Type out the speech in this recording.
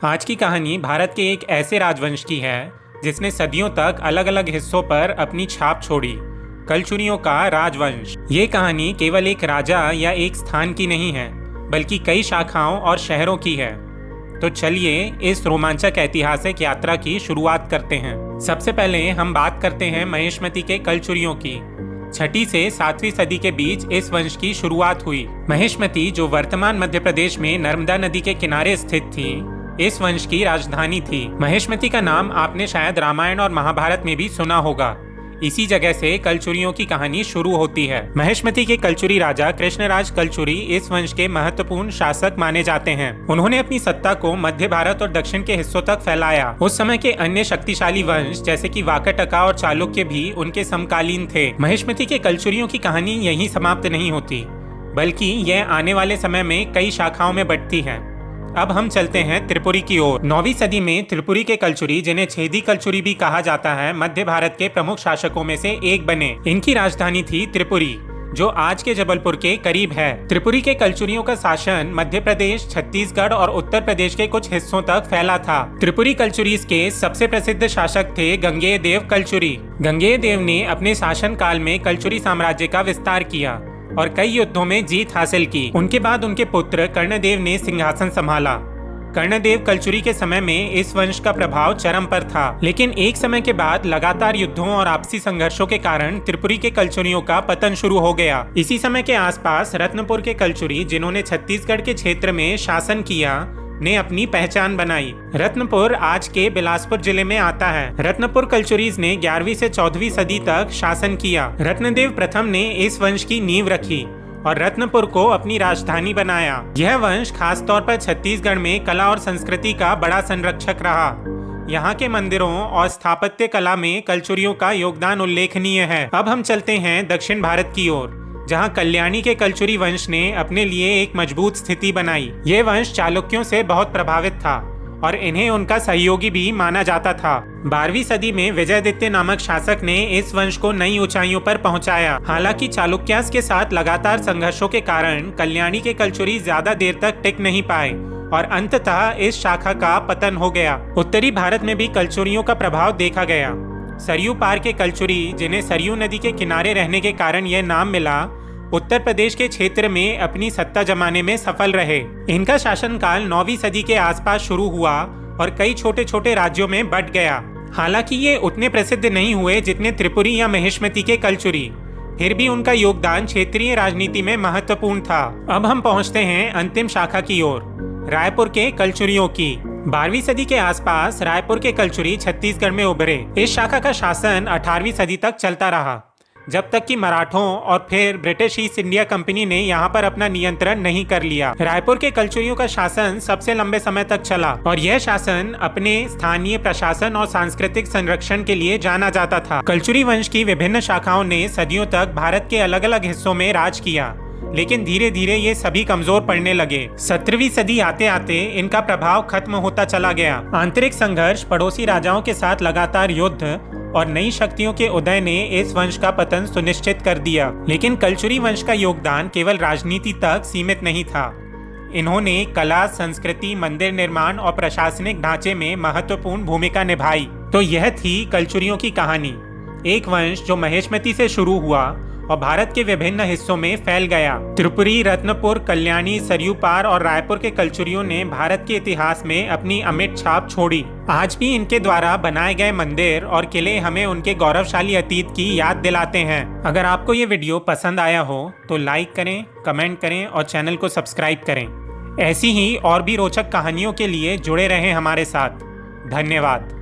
आज की कहानी भारत के एक ऐसे राजवंश की है जिसने सदियों तक अलग अलग हिस्सों पर अपनी छाप छोड़ी। कलचुरियों का राजवंश। ये कहानी केवल एक राजा या एक स्थान की नहीं है, बल्कि कई शाखाओं और शहरों की है। तो चलिए इस रोमांचक ऐतिहासिक यात्रा की शुरुआत करते हैं। सबसे पहले हम बात करते हैं महिष्मति के कलचुरियों की। 6वीं से 7वीं सदी के बीच इस वंश की शुरुआत हुई। महिष्मति, जो वर्तमान मध्य प्रदेश में नर्मदा नदी के किनारे स्थित थी, इस वंश की राजधानी थी। महिष्मति का नाम आपने शायद रामायण और महाभारत में भी सुना होगा। इसी जगह से कलचुरियों की कहानी शुरू होती है। महिष्मति के कलचुरी राजा कृष्णराज कलचुरी इस वंश के महत्वपूर्ण शासक माने जाते हैं। उन्होंने अपनी सत्ता को मध्य भारत और दक्षिण के हिस्सों तक फैलाया। उस समय के अन्य शक्तिशाली वंश जैसे कि वाकाटका और चालुक्य भी उनके समकालीन थे। महिष्मति के कलचुरियों की कहानी यहीं समाप्त नहीं होती, बल्कि यह आने वाले समय में कई शाखाओं में बढ़ती है। अब हम चलते हैं त्रिपुरी की ओर। 9वीं सदी में त्रिपुरी के कलचुरी, जिन्हें छेदी कलचुरी भी कहा जाता है, मध्य भारत के प्रमुख शासकों में से एक बने। इनकी राजधानी थी त्रिपुरी, जो आज के जबलपुर के करीब है। त्रिपुरी के कलचुरियों का शासन मध्य प्रदेश, छत्तीसगढ़ और उत्तर प्रदेश के कुछ हिस्सों तक फैला था। त्रिपुरी कलचुरीज के सबसे प्रसिद्ध शासक थे गंगेय देव कलचुरी। गंगेय देव ने अपने शासन काल में कलचुरी साम्राज्य का विस्तार किया और कई युद्धों में जीत हासिल की। उनके बाद उनके पुत्र कर्णदेव ने सिंहासन संभाला। कर्णदेव कलचुरी के समय में इस वंश का प्रभाव चरम पर था, लेकिन एक समय के बाद लगातार युद्धों और आपसी संघर्षों के कारण त्रिपुरी के कलचुरियों का पतन शुरू हो गया। इसी समय के आसपास रत्नपुर के कलचुरी, जिन्होंने छत्तीसगढ़ के क्षेत्र में शासन किया, ने अपनी पहचान बनाई। रत्नपुर आज के बिलासपुर जिले में आता है। रत्नपुर कलचुरीज ने 11वीं से 14वीं सदी तक शासन किया। रत्नदेव प्रथम ने इस वंश की नींव रखी और रत्नपुर को अपनी राजधानी बनाया। यह वंश खासतौर पर छत्तीसगढ़ में कला और संस्कृति का बड़ा संरक्षक रहा। यहाँ के मंदिरों और स्थापत्य कला में कलचुरियों का योगदान उल्लेखनीय है। अब हम चलते हैं दक्षिण भारत की ओर, जहां कल्याणी के कलचुरी वंश ने अपने लिए एक मजबूत स्थिति बनाई। ये वंश चालुक्यों से बहुत प्रभावित था और इन्हें उनका सहयोगी भी माना जाता था। 12वीं सदी में विजयादित्य नामक शासक ने इस वंश को नई ऊंचाइयों पर पहुंचाया। हालांकि चालुक्यास के साथ लगातार संघर्षों के कारण कल्याणी के कलचुरी ज्यादा देर तक टिक नहीं पाए और अंततः इस शाखा का पतन हो गया। उत्तरी भारत में भी कलचुरियों का प्रभाव देखा गया। सरयू पार के कलचुरी, जिन्हें सरयू नदी के किनारे रहने के कारण यह नाम मिला, उत्तर प्रदेश के क्षेत्र में अपनी सत्ता जमाने में सफल रहे। इनका शासनकाल 9वीं सदी के आसपास शुरू हुआ और कई छोटे छोटे राज्यों में बंट गया। हालांकि ये उतने प्रसिद्ध नहीं हुए जितने त्रिपुरी या महिष्मति के कलचुरी, फिर भी उनका योगदान क्षेत्रीय राजनीति में महत्वपूर्ण था। अब हम पहुंचते हैं अंतिम शाखा की ओर, रायपुर के कलचुरियों की। 12वीं सदी के आसपास रायपुर के कलचुरी छत्तीसगढ़ में उभरे। इस शाखा का शासन 18वीं सदी तक चलता रहा, जब तक कि मराठों और फिर ब्रिटिश ईस्ट इंडिया कंपनी ने यहाँ पर अपना नियंत्रण नहीं कर लिया। रायपुर के कलचुरियों का शासन सबसे लंबे समय तक चला और यह शासन अपने स्थानीय प्रशासन और सांस्कृतिक संरक्षण के लिए जाना जाता था। कलचुरी वंश की विभिन्न शाखाओं ने सदियों तक भारत के अलग अलग हिस्सों में राज किया, लेकिन धीरे धीरे ये सभी कमजोर पड़ने लगे। 17वीं सदी आते आते इनका प्रभाव खत्म होता चला गया। आंतरिक संघर्ष, पड़ोसी राजाओं के साथ लगातार युद्ध और नई शक्तियों के उदय ने इस वंश का पतन सुनिश्चित कर दिया। लेकिन कलचुरी वंश का योगदान केवल राजनीति तक सीमित नहीं था। इन्होंने कला, संस्कृति, मंदिर निर्माण और प्रशासनिक ढांचे में महत्वपूर्ण भूमिका निभाई। तो यह थी कलचुरियों की कहानी, एक वंश जो महिष्मति से शुरू हुआ और भारत के विभिन्न हिस्सों में फैल गया। त्रिपुरी, रत्नपुर, कल्याणी, सरयू पार और रायपुर के कलचुरियों ने भारत के इतिहास में अपनी अमिट छाप छोड़ी। आज भी इनके द्वारा बनाए गए मंदिर और किले हमें उनके गौरवशाली अतीत की याद दिलाते हैं। अगर आपको ये वीडियो पसंद आया हो तो लाइक करें, कमेंट करें और चैनल को सब्सक्राइब करें। ऐसी ही और भी रोचक कहानियों के लिए जुड़े रहें हमारे साथ। धन्यवाद।